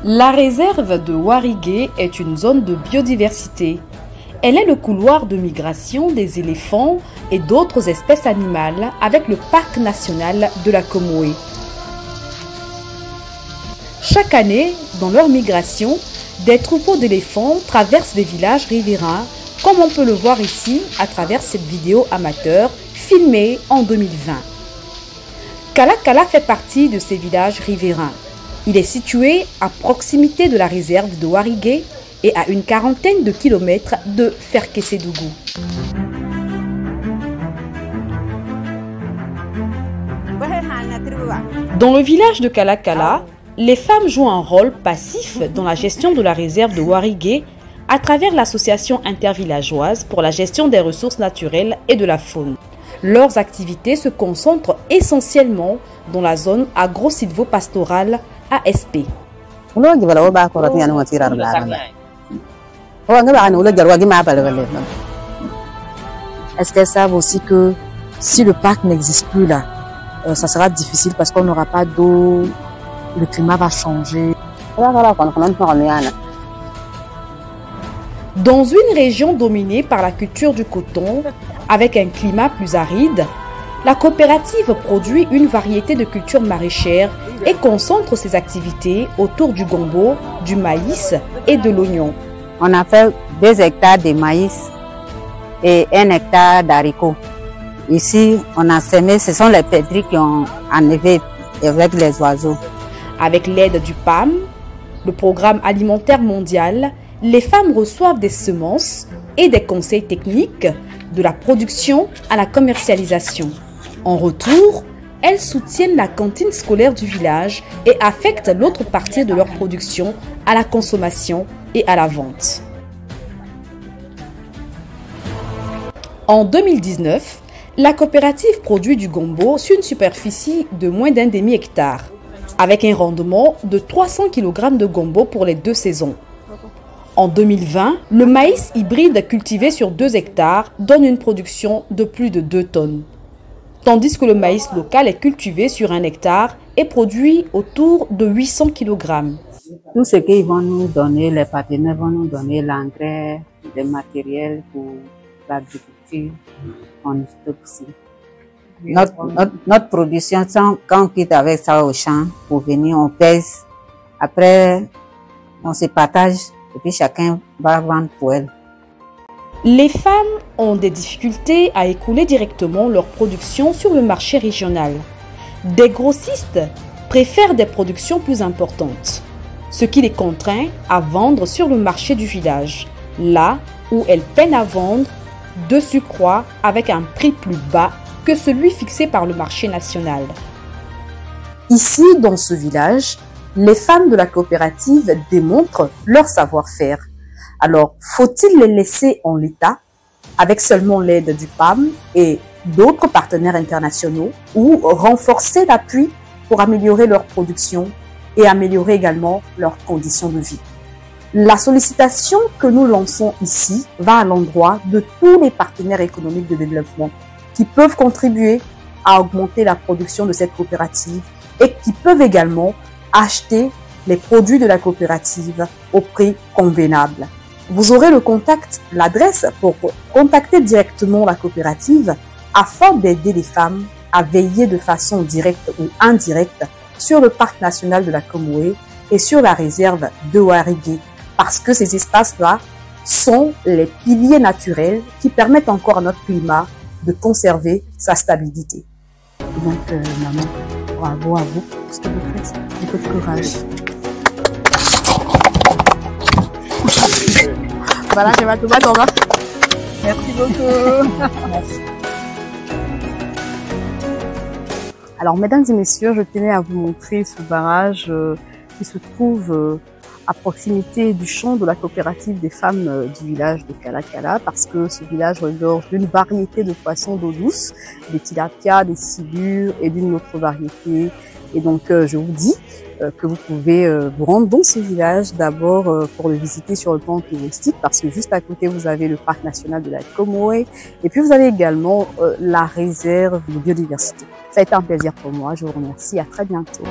La réserve de Warigué est une zone de biodiversité. Elle est le couloir de migration des éléphants et d'autres espèces animales avec le parc national de la Comoé. Chaque année, dans leur migration, des troupeaux d'éléphants traversent des villages riverains, comme on peut le voir ici à travers cette vidéo amateur filmée en 2020. Kala Kala fait partie de ces villages riverains. Il est situé à proximité de la réserve de Warigué et à une quarantaine de kilomètres de Ferkessédougou. Dans le village de Kala Kala, les femmes jouent un rôle passif dans la gestion de la réserve de Warigué à travers l'association intervillageoise pour la gestion des ressources naturelles et de la faune. Leurs activités se concentrent essentiellement dans la zone agro-sylvo-pastorale ASP. Est-ce qu'elles savent aussi que si le parc n'existe plus là, ça sera difficile parce qu'on n'aura pas d'eau, le climat va changer. Dans une région dominée par la culture du coton, avec un climat plus aride, la coopérative produit une variété de cultures maraîchères et concentre ses activités autour du gombo, du maïs et de l'oignon. On a fait 2 hectares de maïs et 1 hectare d'haricots. Ici, on a semé, ce sont les perdrix qui ont enlevé avec les oiseaux. Avec l'aide du PAM, le Programme alimentaire mondial, les femmes reçoivent des semences et des conseils techniques de la production à la commercialisation. En retour, elles soutiennent la cantine scolaire du village et affectent l'autre partie de leur production à la consommation et à la vente. En 2019, la coopérative produit du gombo sur une superficie de moins d'un demi-hectare, avec un rendement de 300 kg de gombo pour les 2 saisons. En 2020, le maïs hybride cultivé sur 2 hectares donne une production de plus de 2 tonnes. Tandis que le maïs local est cultivé sur 1 hectare et produit autour de 800 kg. Tout ce qu'ils vont nous donner, les partenaires vont nous donner l'engrais, le matériel pour l'agriculture, on stocke aussi. Notre production, quand on quitte avec ça au champ, pour venir, on pèse. Après, on se partage et puis chacun va vendre pour elle. Les femmes ont des difficultés à écouler directement leur production sur le marché régional. Des grossistes préfèrent des productions plus importantes, ce qui les contraint à vendre sur le marché du village, là où elles peinent à vendre de surcroît avec un prix plus bas que celui fixé par le marché national. Ici, dans ce village, les femmes de la coopérative démontrent leur savoir-faire. Alors, faut-il les laisser en l'état, avec seulement l'aide du PAM et d'autres partenaires internationaux, ou renforcer l'appui pour améliorer leur production et améliorer également leurs conditions de vie? La sollicitation que nous lançons ici va à l'endroit de tous les partenaires économiques de développement qui peuvent contribuer à augmenter la production de cette coopérative et qui peuvent également acheter les produits de la coopérative au prix convenable. Vous aurez le contact, l'adresse pour contacter directement la coopérative afin d'aider les femmes à veiller de façon directe ou indirecte sur le parc national de la Comoé et sur la réserve de Warigué, parce que ces espaces-là sont les piliers naturels qui permettent encore à notre climat de conserver sa stabilité. Donc, maman, bravo à vous pour ce que vous faites. Beaucoup de courage. Voilà, je vais tout mettre en bas. Merci beaucoup. Merci. Alors, mesdames et messieurs, je tenais à vous montrer ce barrage qui se trouve à proximité du champ de la coopérative des femmes du village de Kala Kala, parce que ce village regorge d'une variété de poissons d'eau douce, des tilapias, des silures et d'une autre variété. Et donc, je vous dis que vous pouvez vous rendre dans ce village d'abord pour le visiter sur le plan touristique, parce que juste à côté, vous avez le parc national de la Comoé, et puis vous avez également la réserve de biodiversité. Ça a été un plaisir pour moi. Je vous remercie. À très bientôt.